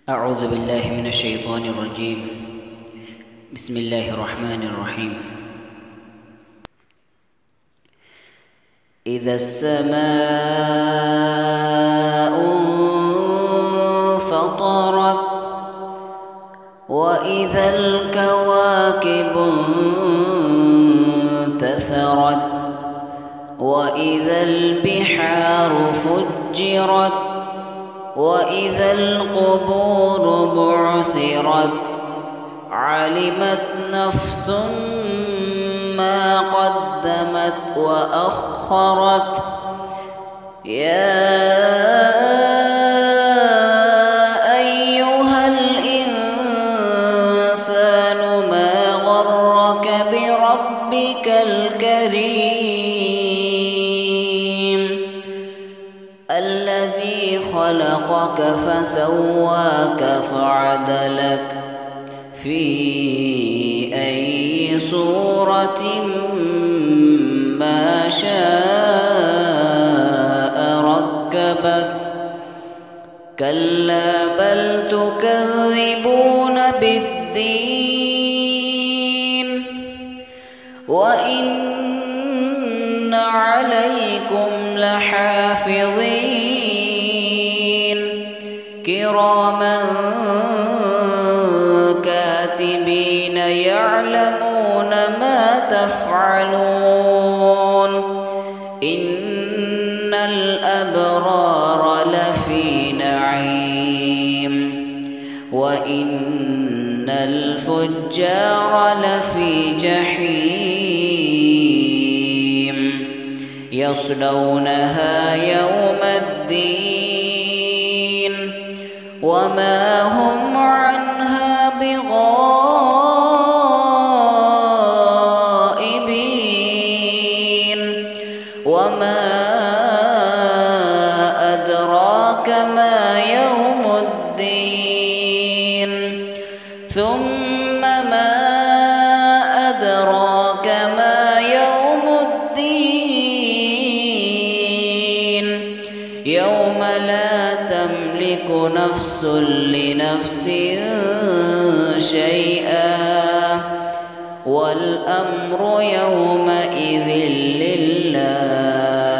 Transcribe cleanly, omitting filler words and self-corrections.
أعوذ بالله من الشيطان الرجيم. بسم الله الرحمن الرحيم. إذا السماء انفطرت وإذا الكواكب انتثرت وإذا البحار فجرت وإذا القبور بعثرت علمت نفس ما قدمت وأخرت يا أيها الإنسان ما غرك بربك الكريم الذي خلقك فسواك فعدلك في أي صورة ما شاء ركبك كلا بل تكذبون بالدين وإن عليكم لحافظين كراما كاتبين يعلمون ما تفعلون إن الأبرار لفي نعيم وإن الفجار لفي جحيم يصلونها يوم الدين وما هم عنها بغائبين وما أدراك ما يوم الدين ثم ما أدراك ما يوم الدين يوم لا تملك نفس لنفس شيئا والأمر يومئذ لله